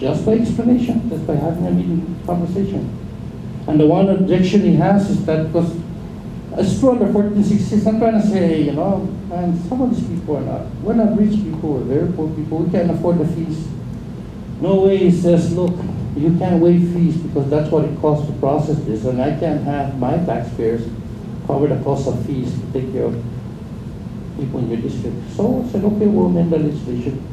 just by explanation, just by having a meeting conversation. And the one objection he has is that because it's true under 1460, I'm trying to say, you know, and some of these people are not, we're not rich people, we're very poor people, we can't afford the fees. No way he says, look, you can't waive fees because that's what it costs to process this, and I can't have my taxpayers cover the cost of fees to take care of people in your district. So I said, okay, we'll amend the legislation.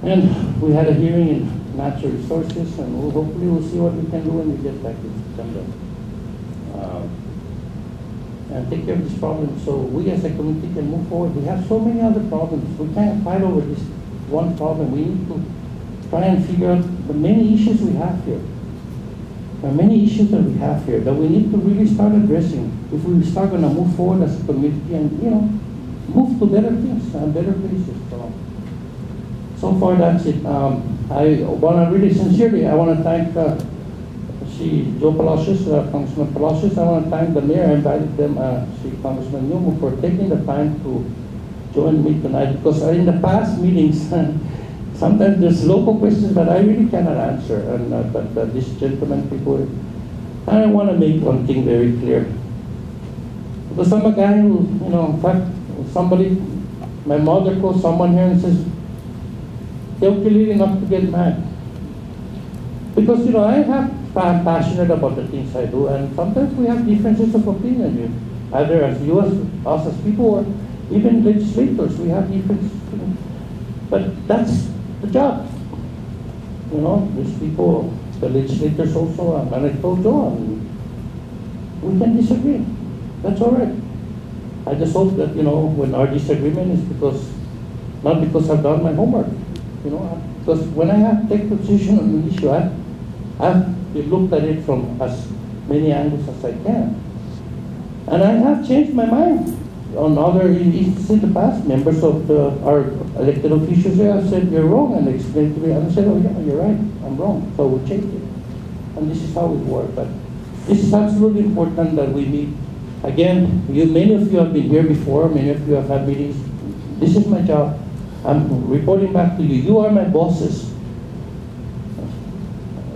And we had a hearing in Natural Resources, and hopefully we'll see what we can do when we get back to September. And take care of this problem so we as a community can move forward. We have so many other problems. We can't fight over this one problem. We need to try and figure out the many issues we have here. There are many issues that we have here that we need to really start addressing if we start going to move forward as a community and, you know, move to better things and better places. So far, that's it. I want to really sincerely, I want to thank Joe Palacios, Congressman Palacios. I want to thank the mayor. I invited them, Congressman Yumo, for taking the time to join me tonight, because in the past meetings, sometimes there's local questions that I really cannot answer, and but these gentlemen, people, I want to make one thing very clear. Because I'm a guy who, you know, in fact, somebody, my mother calls someone here and says, they're Kilili enough to get mad. Because, you know, I'm passionate about the things I do, and sometimes we have differences of opinion, either as you, as us as people, or even legislators, we have differences. But that's the job. You know, these people, the legislators also, and I told Joe, we can disagree. That's all right. I just hope that, you know, when our disagreement is because, not because I've done my homework, you know, because when I have to take position on the issue, I've looked at it from as many angles as I can. And I have changed my mind on other issues in the past. Members of our elected officials here have said, you're wrong, and they explained to me, and I said, oh yeah, you're right, I'm wrong, so we'll change it. And this is how we work. But this is absolutely important that we meet. Again, many of you have been here before, many of you have had meetings. This is my job. I'm reporting back to you. You are my bosses.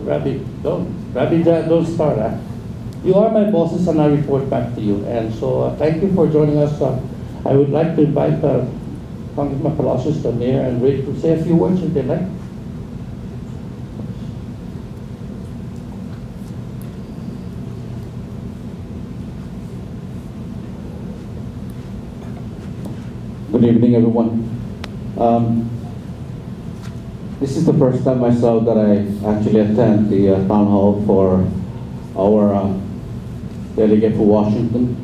Rabbi, don't start. Huh? You are my bosses, and I report back to you. And so thank you for joining us. I would like to invite Congressman Palacios, the mayor, and Ray to say a few words if they'd like. Good evening, everyone. This is the first time myself that I actually attend the town hall for our delegate for Washington.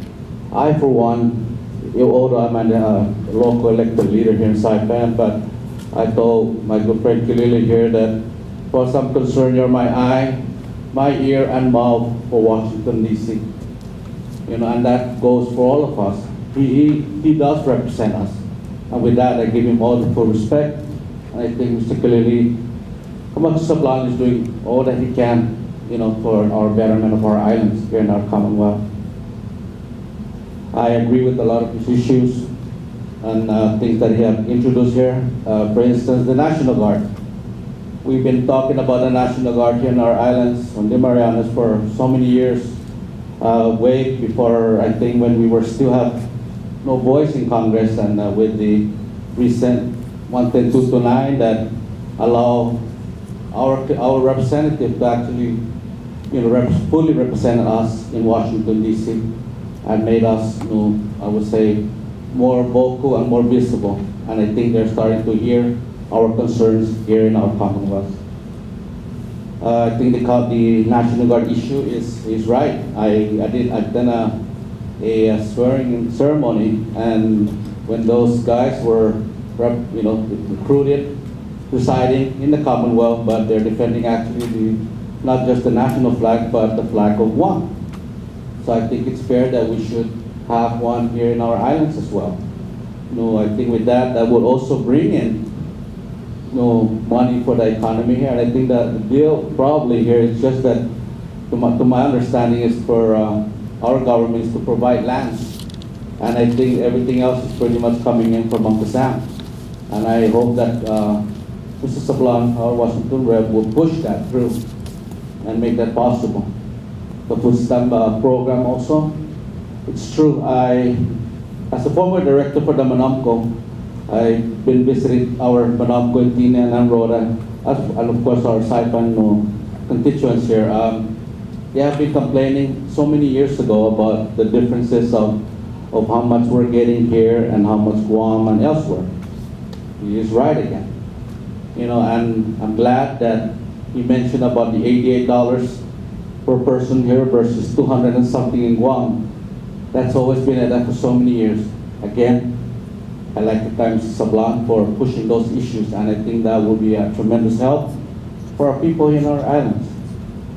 I, for one, although I'm a local elected leader here in Saipan, but I told my good friend Kilili here that for some concern, you're my eye, my ear, and mouth for Washington, D.C. You know, and that goes for all of us. He does represent us. And with that, I give him all the full respect. And I think Mr. Kilili, Camacho Sablan is doing all that he can, you know, for our betterment of our islands here in our Commonwealth. I agree with a lot of his issues and things that he has introduced here. For instance, the National Guard. We've been talking about the National Guard here in our islands, on the Marianas, for so many years, way before, I think, when we were still have no voice in Congress, and with the recent 110.229 that allow our representative to actually, you know, fully represent us in Washington, D.C. and made us, you know, I would say, more vocal and more visible. And I think they're starting to hear our concerns here in our Commonwealth. I think the National Guard issue is right. I've done a swearing ceremony, and when those guys were, you know, recruited, residing in the Commonwealth, but they're defending actually not just the national flag, but the flag of one. So I think it's fair that we should have one here in our islands as well. You know, I think with that, that would also bring in, you know, money for the economy here. And I think that the bill probably here is just that, to my understanding, is for our government is to provide land. And I think everything else is pretty much coming in from Uncle Sam. And I hope that Mr. Sablan, our Washington rep, will push that through and make that possible. The food stamp program also, it's true, as a former director for the Manamco, I've been visiting our Manamco and Tina and Rhoda, and of course our Saipan constituents here. They have been complaining so many years ago about the differences of how much we're getting here and how much Guam and elsewhere. He is right again. You know, and I'm glad that he mentioned about the $88 per person here versus 200 and something in Guam. That's always been at that for so many years. Again, I'd like to thank Mr. Sablan for pushing those issues, and I think that will be a tremendous help for our people in our islands,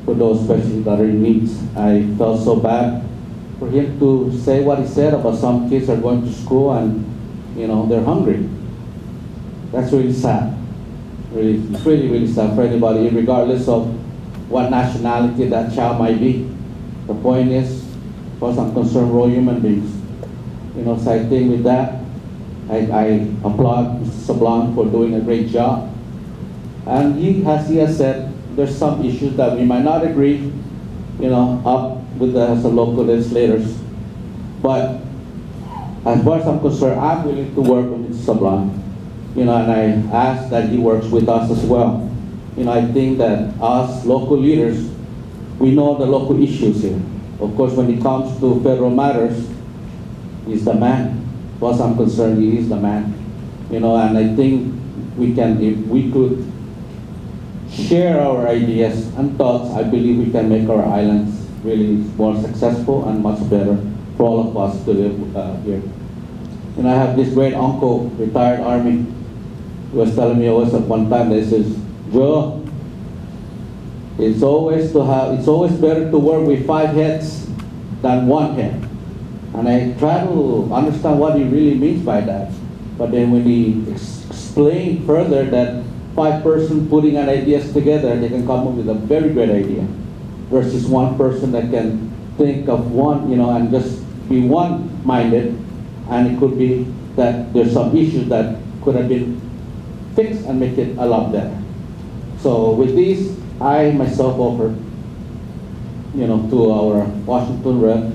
for those especially that are in needs. I felt so bad for him to say what he said about some kids are going to school and, you know, they're hungry. That's really sad. Really, it's really, really sad for anybody, regardless of what nationality that child might be. The point is, as far as I'm concerned, we're all human beings. You know, so I think with that, I applaud Mr. Sablan for doing a great job. And he has said, there's some issues that we might not agree, you know, up with as a local legislators. But as far as I'm concerned, I'm willing to work with Mr. Sablan. You know, and I ask that he works with us as well. You know, I think that us local leaders, we know the local issues here. Of course, when it comes to federal matters, he's the man. As far as I'm concerned, he is the man. You know, and I think we can, if we could share our ideas and thoughts, I believe we can make our islands really more successful and much better for all of us to live here. And I have this great uncle, retired Army, who was telling me always at one time, he says, Joe, it's always better to work with 5 heads than 1 head. And I try to understand what he really means by that. But then when he explained further that 5 persons putting an ideas together, they can come up with a very great idea, versus 1 person that can think of one, you know, and just be one-minded, and it could be that there's some issues that could have been fixed and make it a lot better. So with these, I myself offer, you know, to our Washington rep,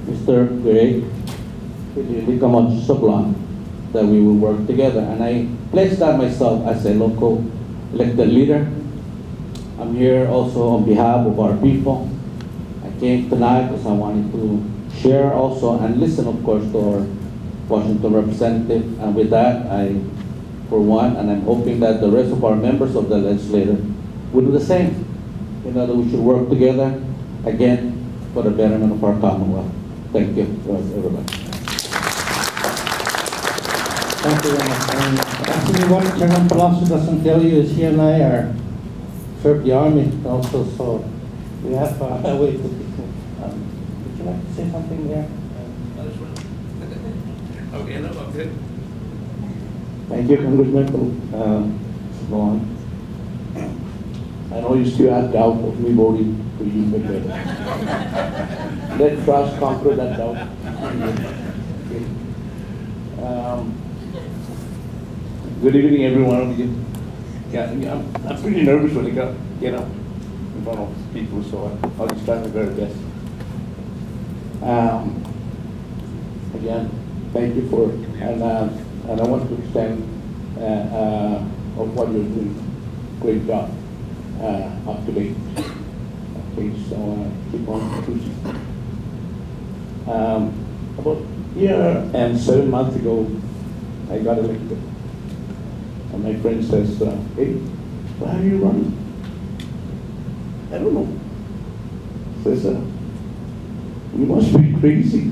Mr. Kilili, Camacho, Sablan, that we will work together. And I pledge that myself as a local elected leader. I'm here also on behalf of our people. I came tonight because I wanted to share also and listen, of course, to our Washington representative. And with that, I, for one, and I'm hoping that the rest of our members of the legislature will do the same. You know, that we should work together, again, for the betterment of our Commonwealth. Thank you, everybody. Thank you very much. And actually, what Chairman Palazzo doesn't tell you is he and I are served the Army also, so we have a way to would you like to say something there? Okay, no, I'm good. Thank you, Congressman Sablan. I know you still have doubt of me voting for you, but let trust conquer that doubt. Okay. Good evening, every one of you. Yeah, I'm pretty nervous when I get up in front of people, so I'll just try my very best. Again, thank you for, and I want to extend of what you're doing. Great job, up to date. Please keep on pushing. About a year and 7 months ago, I got elected. And my friend says, hey, why are you running? I don't know. Says, you must be crazy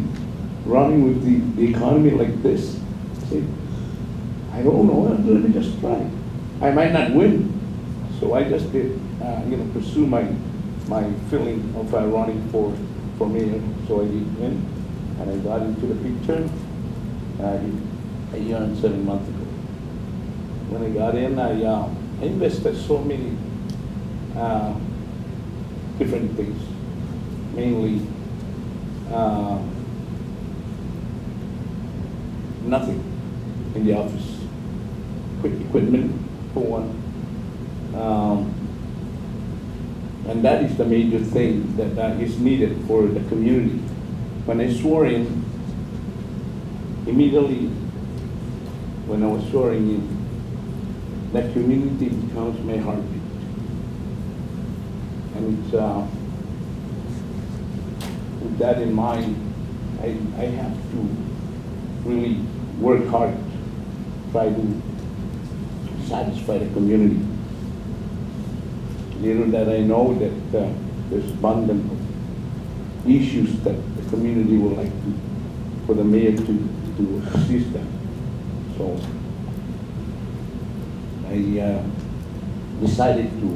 running with the economy like this. I say, I don't know, let me just try. I might not win, so I just did, pursue my feeling of running for mayor. So I did win, and I got into the picture a year and 7 months ago. When I got in, I invested so many different things, mainly nothing in the office, quick equipment, for one. And that is the major thing that is needed for the community. When I swore in, immediately when I was swearing in, that community becomes my heartbeat. And it's, with that in mind, I have to really work hard to try to satisfy the community. Little that I know that there's abundant issues that the community would like to, for the mayor to assist them. So I decided to,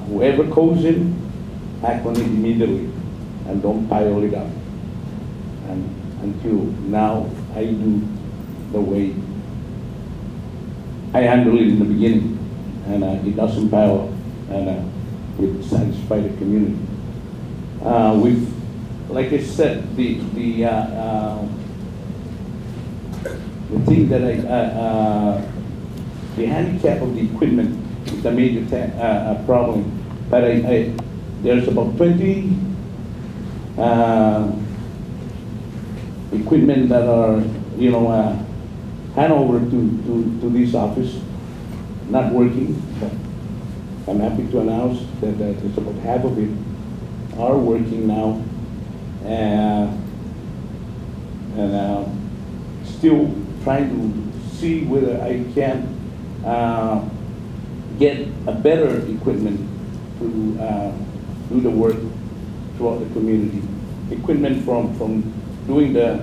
whoever goes in, act on it immediately and don't pile it up. And until now, I do the way I handled it in the beginning. And it doesn't pile up, and it satisfies the community. We've, like I said, the thing that the handicap of the equipment is a major problem. But there's about 20 equipment that are, hand over to this office. Not working, but I'm happy to announce that it's about half of it are working now, and still trying to see whether I can get a better equipment to do the work throughout the community. Equipment from doing the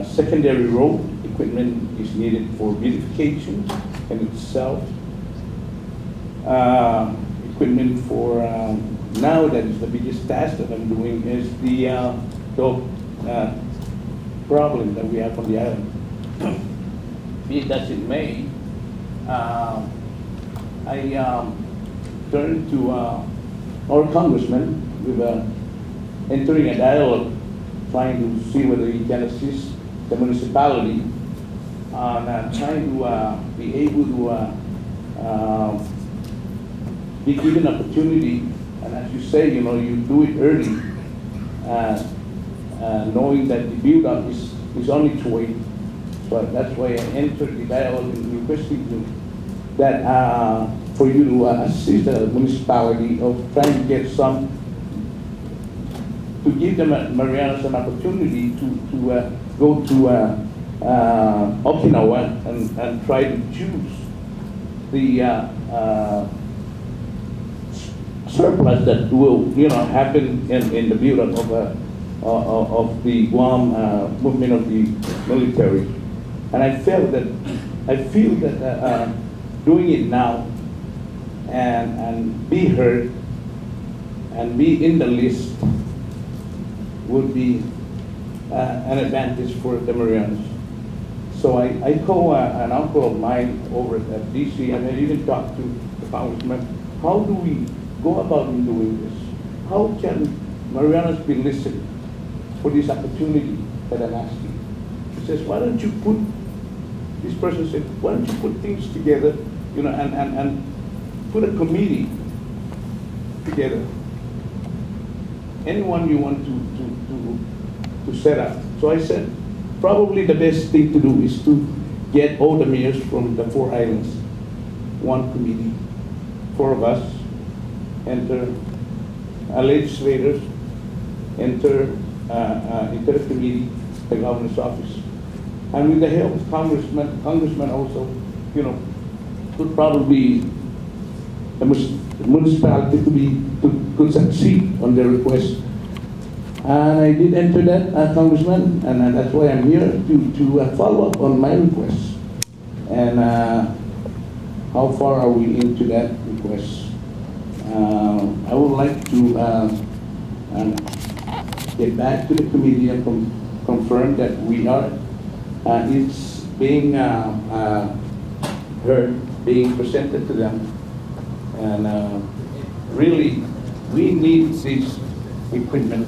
secondary road equipment is needed for beautification in itself. Equipment for now, that is the biggest task that I'm doing, is the problem that we have on the island. Be it as it may, I turned to our congressman with entering a dialogue, trying to see whether he can assist the municipality on trying to be able to be given opportunity, and as you say, you do it early, knowing that the build-up is on its way. So that's why I entered the dialogue and requested that for you to assist the municipality of trying to get some, to give the Marianas an opportunity to go to Okinawa and try to choose the surplus that will, happen in the build-up of the Guam movement of the military. And I feel that doing it now and be heard and be in the list would be an advantage for the Marianas. So I call an uncle of mine over at DC, and I even talked to the congressman, how do we go about in doing this? How can Marianas be listened for this opportunity that I'm asking? He says, why don't you put, this person said, why don't you put things together, and put a committee together. Anyone you want to set up. So I said, probably the best thing to do is to get all the mayors from the 4 islands, one committee, 4 of us, enter legislators, enter the committee, the governor's office. And with the help of congressman also, could probably the municipality could succeed on their request. And I did enter that, Congressman, and that's why I'm here to follow up on my request. And how far are we into that request? I would like to get back to the committee and confirm that we are, it's being heard, being presented to them. And really, we need this equipment.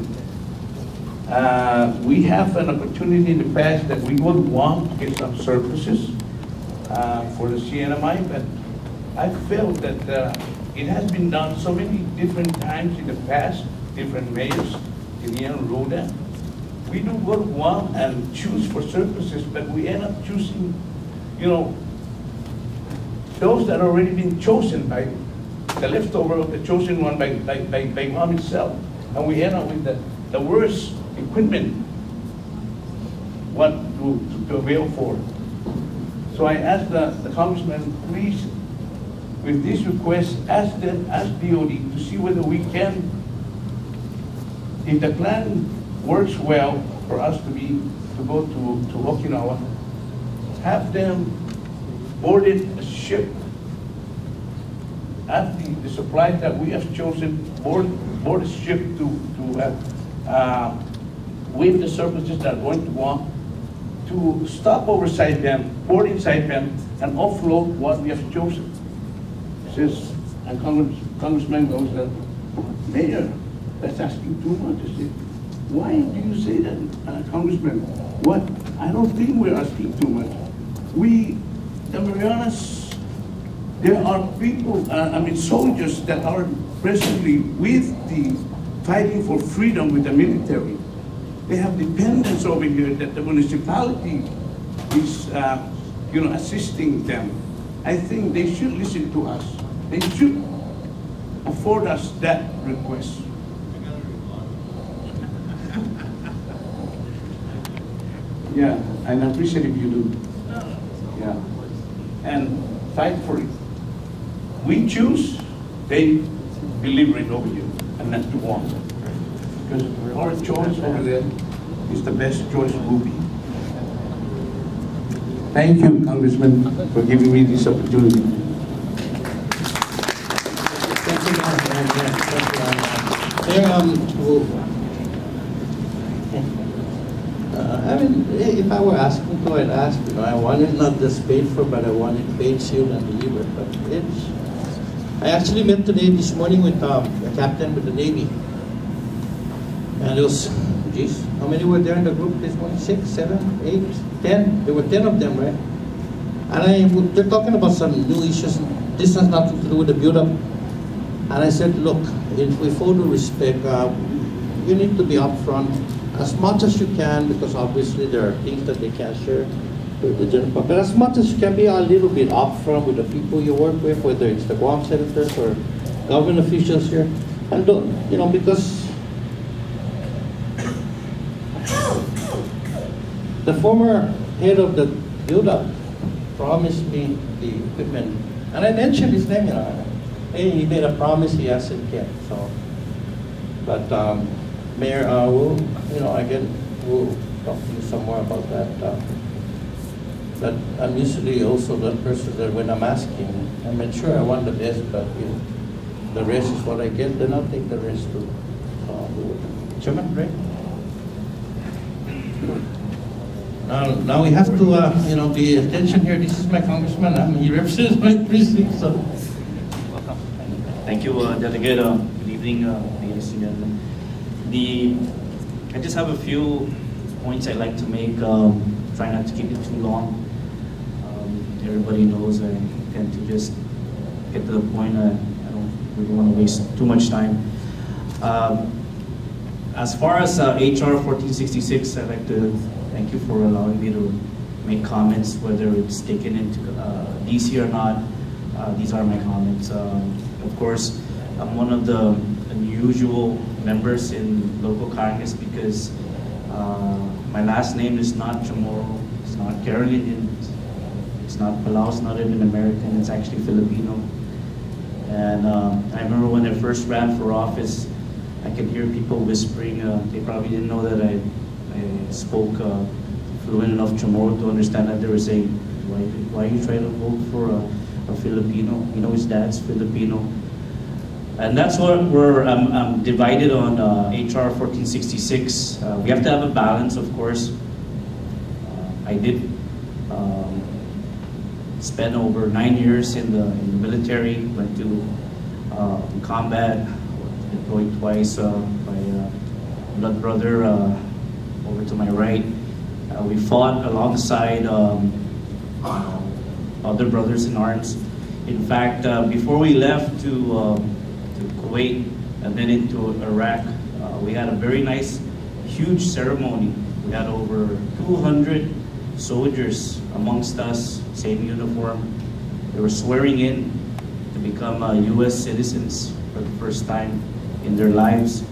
We have an opportunity in the past that we would want to get some surpluses for the CNMI, but I felt that it has been done so many different times in the past, different mayors, Kilili, Rhoda. We do go to one and choose for services, but we end up choosing, you know, those that are already been chosen by the leftover of the chosen one by mom itself. And we end up with the worst equipment, what to avail for. So I asked the congressman, please, with this request, ask DOD to see whether we can, if the plan works well for us to go to Okinawa, have them boarded a ship, have the supplies that we have chosen, board a ship with the surpluses that are going to Guam, to stop over Saipan, board in Saipan, and offload what we have chosen. Says, and Congressman goes, Mayor, that's asking too much. I said, why do you say that, Congressman? What? I don't think we're asking too much. The Marianas, there are people, soldiers that are presently with the fighting for freedom with the military. They have dependents over here that the municipality is, assisting them. I think they should listen to us. They should afford us that request. Yeah, and I appreciate if you do. Yeah, and fight for it. We choose, they deliver it over you, and not to want. Because our choice over there is the best choice will be. Thank you, Congressman, for giving me this opportunity. Thank you, if I were asking to, I'd ask, I wanted not just paid for, but I wanted paid, sealed, and delivered. But I actually met today, this morning, with a captain with the Navy. And it was, geez, how many were there in the group this morning? 6, 7, 8, 10? There were 10 of them, right? And they're talking about some new issues. This has nothing to do with the build-up. And I said, look, with all due respect, you need to be upfront as much as you can, because obviously there are things that they can't share with the general public. But as much as you can, be a little bit upfront with the people you work with, whether it's the Guam senators or government officials here. And don't, because the former head of the build-up promised me the equipment, and I mentioned his name, hey, he made a promise he hasn't kept. So, but Mayor, we'll talk to you some more about that. But I'm usually also that person that when I'm asking, I'm sure I want the best, but if the rest is what I get, then I'll take the rest too. Chairman, right? Now we have to, pay attention here. This is my congressman. He represents my precinct. So, welcome. Thank you, Delegate. Good evening, ladies and gentlemen. I just have a few points I'd like to make. Try not to keep it too long. Everybody knows I tend to just get to the point. I don't really want to waste too much time. As far as HR 1466, I'd like to thank you for allowing me to make comments, whether it's taken into DC or not. These are my comments. Of course, I'm one of the unusual members in local Congress because my last name is not Chamorro, it's not Carolinian, it's not Palau, it's not even American, it's actually Filipino. And I remember when I first ran for office, I could hear people whispering. They probably didn't know that I spoke fluent enough Chamorro to understand that they were saying, why are you trying to vote for a Filipino? His dad's Filipino. And that's what I'm divided on HR 1466. We have to have a balance, of course. I did spend over 9 years in the military, went to combat, deployed twice. My blood brother over to my right. We fought alongside a other brothers in arms. In fact, before we left to Kuwait and then into Iraq, we had a very nice, huge ceremony. We had over 200 soldiers amongst us, same uniform. They were swearing in to become U.S. citizens for the first time in their lives.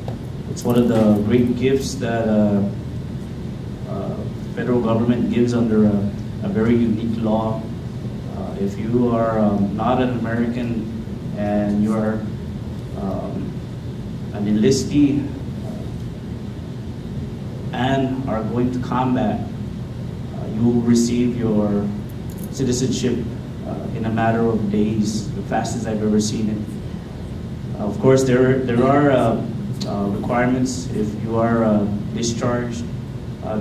It's one of the great gifts that federal government gives under a very unique law. If you are not an American and you are an enlistee and are going to combat, you will receive your citizenship in a matter of days, the fastest I've ever seen it. Of course, there are requirements. If you are discharged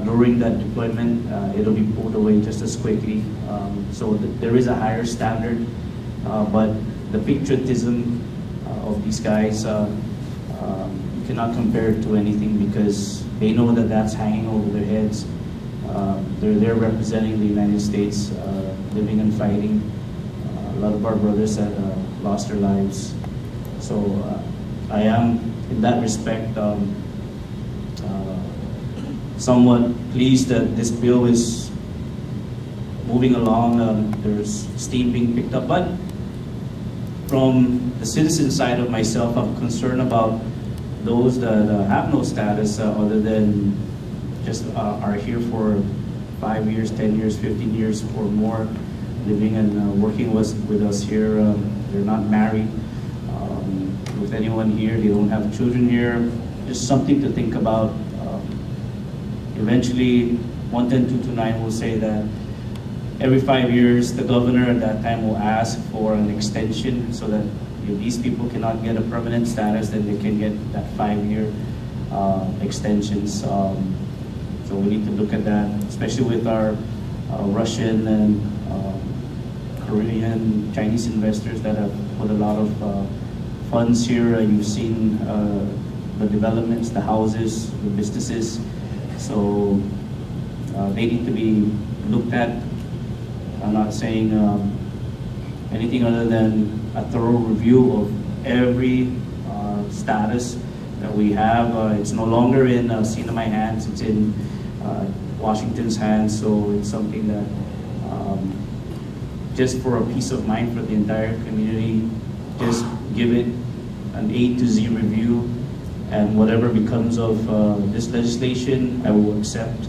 during that deployment, it'll be pulled away just as quickly. So there is a higher standard, but the patriotism of these guys, you cannot compare it to anything because they know that that's hanging over their heads. They're there representing the United States, living and fighting. A lot of our brothers have lost their lives. So I am, in that respect, somewhat pleased that this bill is moving along. There's steam being picked up, but from the citizen side of myself, I'm concerned about those that have no status other than just are here for 5 years, 10 years, 15 years or more, living and working with us here. They're not married with anyone here. They don't have children here. Just something to think about. Eventually, 110.229 will say that every 5 years, the governor at that time will ask for an extension so that if these people cannot get a permanent status, then they can get that 5-year extensions. So we need to look at that, especially with our Russian and Korean, Chinese investors that have put a lot of funds here. You've seen the developments, the houses, the businesses. So they need to be looked at. I'm not saying anything other than a thorough review of every status that we have. It's no longer in CNMI hands, it's in Washington's hands, so it's something that just for a peace of mind for the entire community, just give it an A to Z review, and whatever becomes of this legislation, I will accept.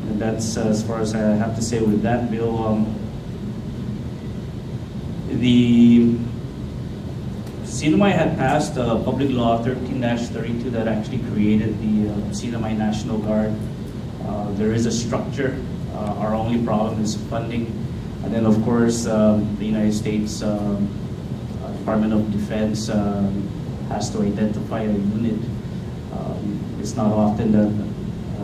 And that's as far as I have to say with that bill. The CNMI had passed Public Law 13-32 that actually created the CNMI National Guard. There is a structure. Our only problem is funding. And then, of course, the United States Department of Defense has to identify a unit. It's not often that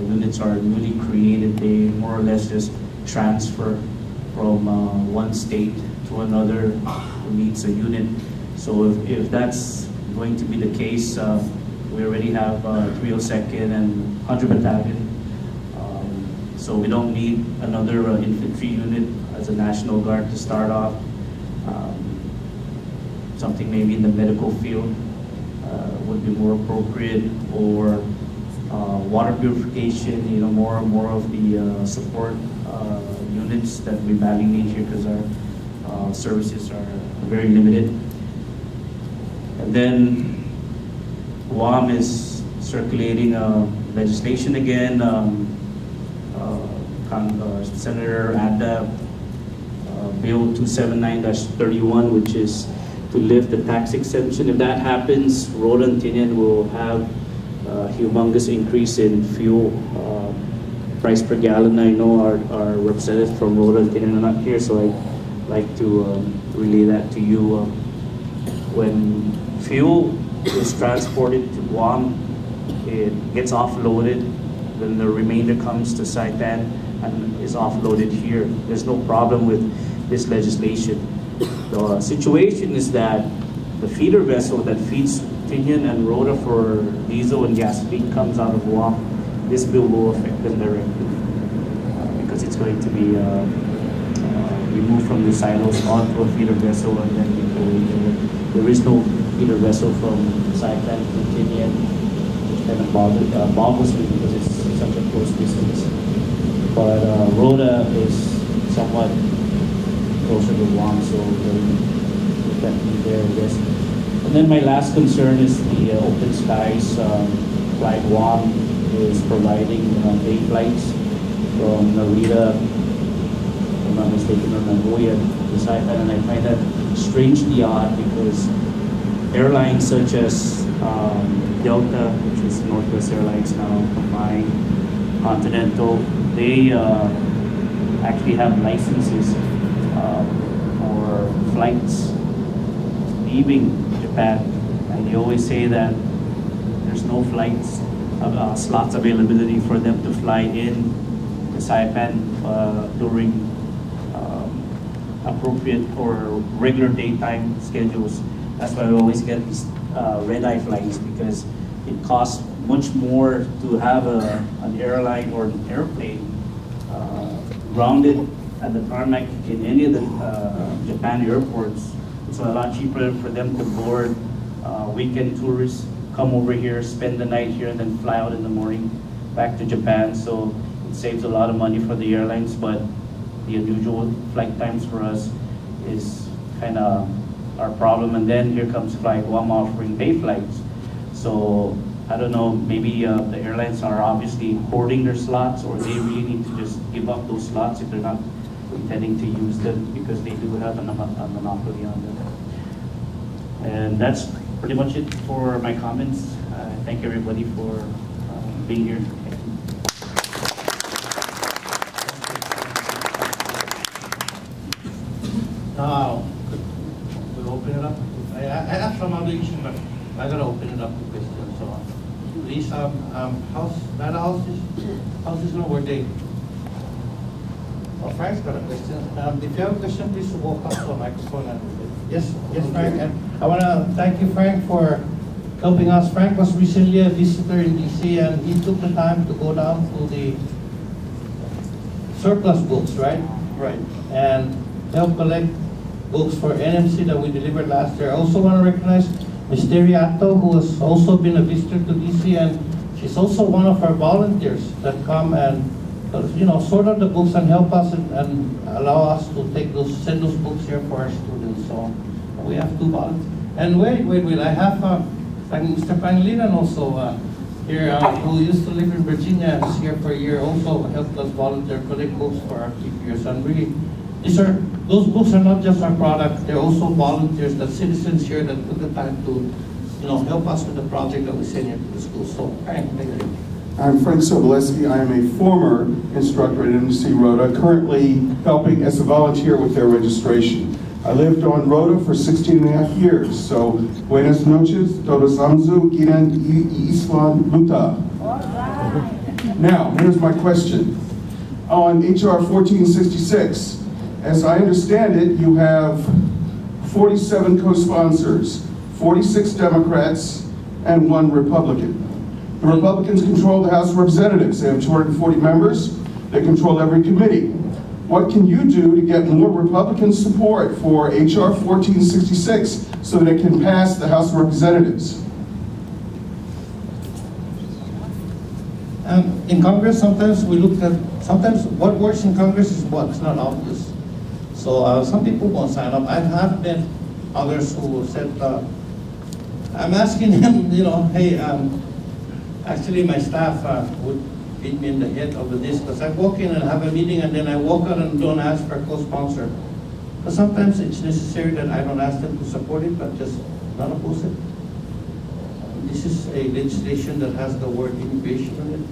units are newly created. They more or less just transfer from one state to another who needs a unit. So if that's going to be the case, we already have 302nd and 100 Battalion. So we don't need another infantry unit as a National Guard to start off. Something maybe in the medical field would be more appropriate, or water purification, you know, more of the support units that we badly need here because our services are very limited. And then Guam is circulating legislation again. Senator Adda, Bill 279-31, which is to lift the tax exemption. If that happens, Rhode and Tinian will have a humongous increase in fuel price per gallon. I know our representatives from Rhode and Tinian are not here, so I'd like to relay that to you. When fuel is transported to Guam, it gets offloaded, then the remainder comes to Saipan and is offloaded here. There's no problem with this legislation. The situation is that the feeder vessel that feeds Tinian and Rhoda for diesel and gasoline comes out of Guam. This bill will affect them directly because it's going to be we move from the silos onto a feeder vessel and then we go in. There is no feeder vessel from Saipan to Tinian, which kind of boggles me because it's such a close distance. But Rhoda is somewhat closer to Guam, so we can be there, I guess. And then my last concern is the open skies. Flight Guam is providing day flights from Narita, if I'm not mistaken, or Nagoya to Saipan, and I find that strangely odd because airlines such as Delta, which is Northwest Airlines now, combined, Continental, they actually have licenses for flights leaving Japan, and they always say that there's no flights slots availability for them to fly in the Saipan during appropriate or regular daytime schedules. That's why we always get these red-eye flights, because it costs much more to have an airline or an airplane grounded at the tarmac in any of the Japan airports. It's a lot cheaper for them to board weekend tourists, come over here, spend the night here, and then fly out in the morning back to Japan. So it saves a lot of money for the airlines, but the unusual flight times for us is kind of our problem. And then here comes Fly Guam offering day flights. So I don't know, maybe the airlines are obviously hoarding their slots, or they really need to just give up those slots if they're not intending to use them, because they do have a monopoly on them. And that's pretty much it for my comments. Thank everybody for being here. Now, we'll open it up. I have some other issues, but I'm going to open it up to questions. So, please, how's this work day? Well, Frank's got a question. If you have a question, please walk up to the microphone. Yes, Frank. And I want to thank you, Frank, for helping us. Frank was recently a visitor in DC, and he took the time to go down to the surplus books, right? Right. And help collect books for NMC that we delivered last year. I also want to recognize Ms. Teriato, who has also been a visitor to DC, and she's also one of our volunteers that come and sort out the books and help us and allow us to send those books here for our students. So we have two volunteers. And wait, I have Mr. Panglinan also here, who used to live in Virginia and is here for a year, also helped us volunteer collect books for our teachers. And really, those books are not just our product, they're also volunteers, that citizens here that took the time to help us with the project that we send here to the school. So, thank you. I'm Frank Soboleski. I am a former instructor at NMC Rhoda, currently helping as a volunteer with their registration. I lived on Rhoda for 16.5 years, so buenas noches, todos amzu, kiran y islan luta. Now, here's my question. On HR 1466, as I understand it, you have 47 co-sponsors, 46 Democrats, and 1 Republican. The Republicans control the House of Representatives. They have 240 members. They control every committee. What can you do to get more Republican support for HR 1466 so that it can pass the House of Representatives? In Congress, sometimes we look at, what works in Congress is what's not obvious. So some people won't sign up. I have been others who said, I'm asking them, hey, actually my staff would beat me in the head over this, because I walk in and have a meeting and then I walk out and don't ask for a co-sponsor. But sometimes it's necessary that I don't ask them to support it, but just not oppose it. This is a legislation that has the word immigration in it.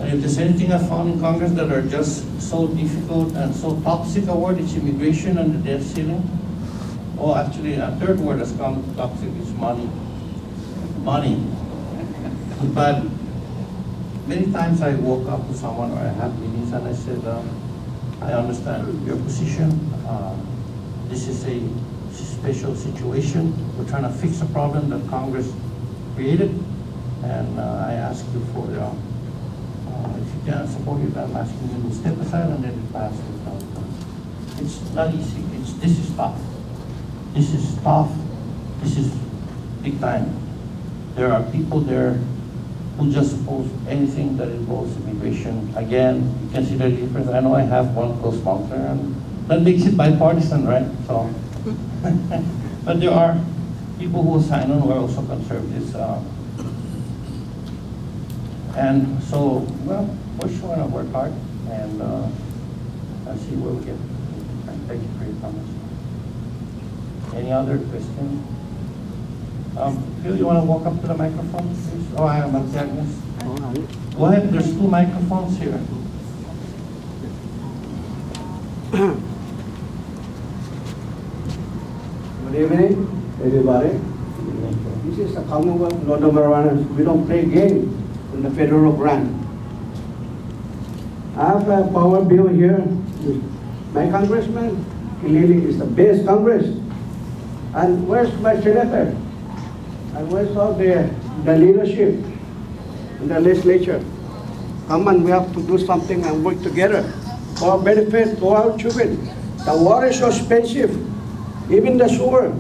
And if there's anything I found in Congress that are just so difficult and so toxic a word, it's immigration and the debt ceiling. Oh, actually, a third word that's come toxic is money. Money. But many times I walk up to someone or I have meetings and I said, I understand your position. This is a special situation. We're trying to fix a problem that Congress created. And I ask you for, if you can't support it, I'm asking you to step aside and let it pass without It's not easy. This is tough. This is tough. This is big time. There are people there who just oppose anything that involves immigration. Again, you can see the difference. I know I have one close sponsor, and that makes it bipartisan, right? So, but there are people who sign on who are also conservatives. And so, well, we're sure to work hard and see where we get. Thank you for your comments. Any other questions? Phil, you want to walk up to the microphone, please? Oh, I am Agnes. Go ahead, there's 2 microphones here. Good evening, everybody. This is the Commonwealth Northern Marianas. We don't play game in the federal grant. I have a power bill here. My congressman, Kilili, is the best Congress. And where's my senator? And where's all the leadership in the legislature? Come on, we have to do something and work together for our benefit, for our children. The water is so expensive, even the sewer.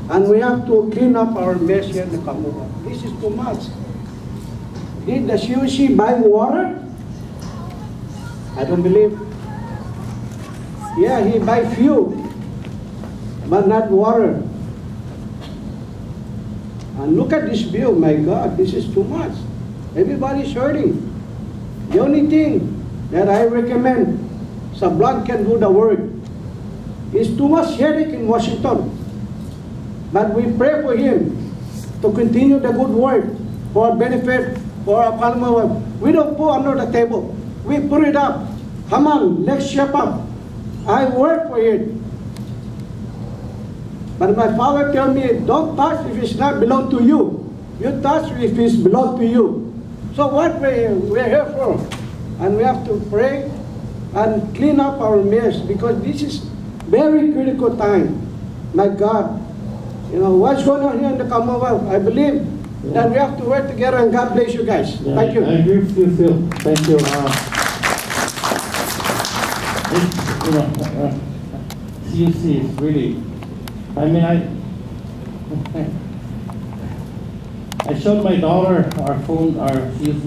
And we have to clean up our mess here in the Commonwealth. This is too much. Did the COC buy water? I don't believe. Yeah, he buy fuel, but not water. And look at this bill, my God, this is too much. Everybody's hurting. The only thing that I recommend, Sablan can do the work. It's too much headache in Washington. But we pray for him to continue the good work for our benefit, for our Commonwealth. We don't put under the table. We put it up. Come on, let's shape up. I work for it. But my father tell me, don't touch if it's not belong to you. You touch if it's belong to you. So what we're here for? And we have to pray and clean up our mess, because this is very critical time. My God, you know, what's going on here in the Commonwealth? I believe that we have to work together, and God bless you guys. Yeah, Thank you. I agree with you, Phil. Thank you. CUC is really, I mean, I showed my daughter our phone, our CUC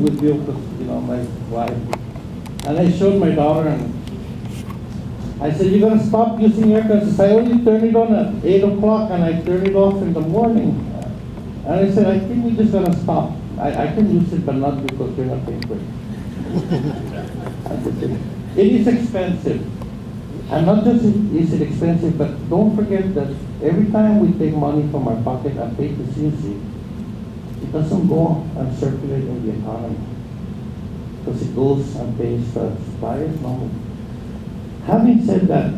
with Bill, you know, my wife. And I showed my daughter, and I said, you're going to stop using air conditioners. I only turn it on at 8 o'clock, and I turn it off in the morning. And I said, I think we're just going to stop. I can use it, but not because you're not paying for it. It is expensive. And not just is it expensive, but don't forget that every time we take money from our pocket and pay to CUC, it doesn't go and circulate in the economy, because it goes and pays the suppliers. No. Having said that,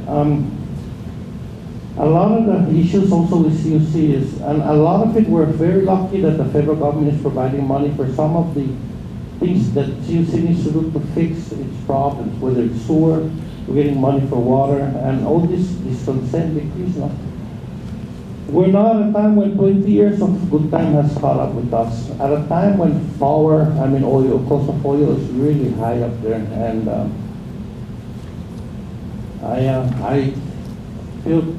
a lot of the issues also with CUC is, and a lot of it, we're very lucky that the federal government is providing money for some of the things that CUC needs to do to fix its problems, whether it's sewer, we're getting money for water, and all this consent decrees. No? We're now at a time when 20 years of good time has caught up with us. At a time when oil, cost of oil is really high up there, and I feel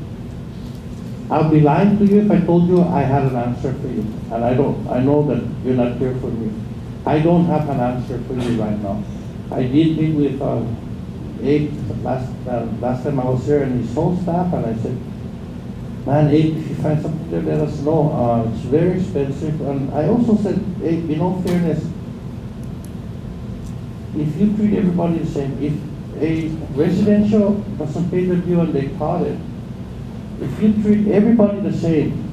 I'll be lying to you if I told you I had an answer for you, and I don't. I know that you're not here for me. I don't have an answer for you right now. I did meet with Abe last time I was here, and his whole staff, and I said, man, Abe, if you find something there, let us know. It's very expensive. And I also said, Abe, in all fairness, if you treat everybody the same, if a residential doesn't pay their due and they caught it, if you treat everybody the same,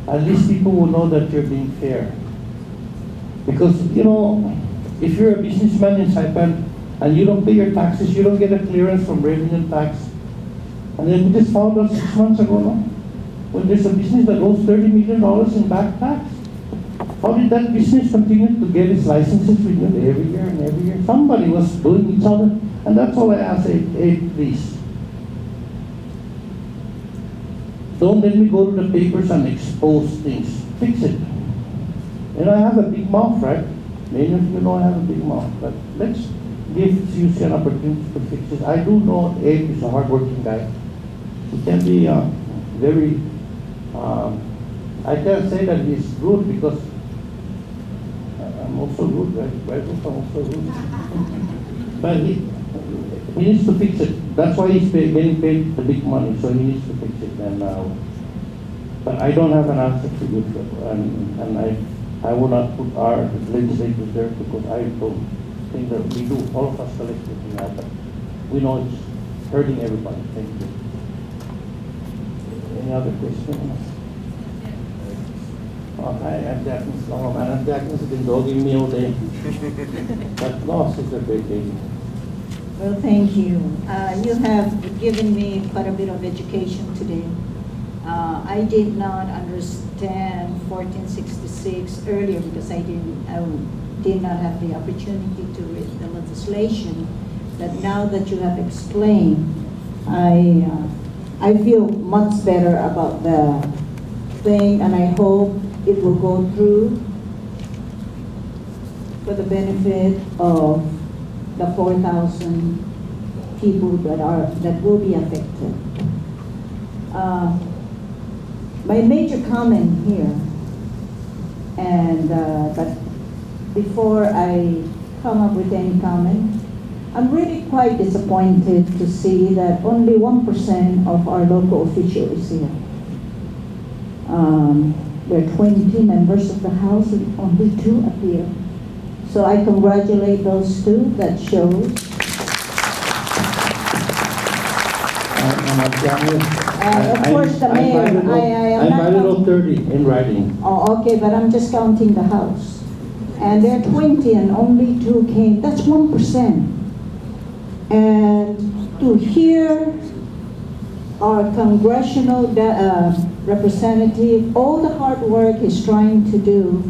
at least people will know that you're being fair. Because, you know, if you're a businessman in Saipan and you don't pay your taxes, you don't get a clearance from revenue tax. And then we just found out 6 months ago, no? When there's a business that owes $30 million in back tax. How did that business continue to get its licenses renewed every year and every year? Somebody was doing each other. And that's all I ask, Abe, please. Don't let me go to the papers and expose things. Fix it. And I have a big mouth, right? Many of you know I have a big mouth. But let's gives you an opportunity to fix it. I do know Abe is a hardworking guy. He can be very, I can't say that he's rude because I'm also rude, right? I'm also rude. But he needs to fix it. That's why he's getting paid the big money, so he needs to fix it. And but I don't have an answer for you, and I will not put our legislators there because I don't think that we do, all of us collectively now, but we know it's hurting everybody. Thank you. Any other questions? I have Jackman's long man. Jackman's been dogging me all day. But loss is a great day. Well, thank you. You have given me quite a bit of education today. I did not understand 1466 earlier because I did not have the opportunity to read the legislation. But now that you have explained, I feel much better about the thing, and I hope it will go through for the benefit of the 4,000 people that will be affected. My major comment here, and but before I come up with any comment, I'm really quite disappointed to see that only 1% of our local officials is here. There are 20 members of the House and only 2 appear. So I congratulate those 2. That shows. Of course, the mayor. I'm not counting 30 in writing. Oh, okay, but I'm just counting the House. And there are 20 and only 2 came. That's 1%. And to hear our congressional representative, all the hard work he's trying to do,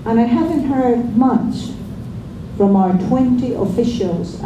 and I haven't heard much from our 20 officials.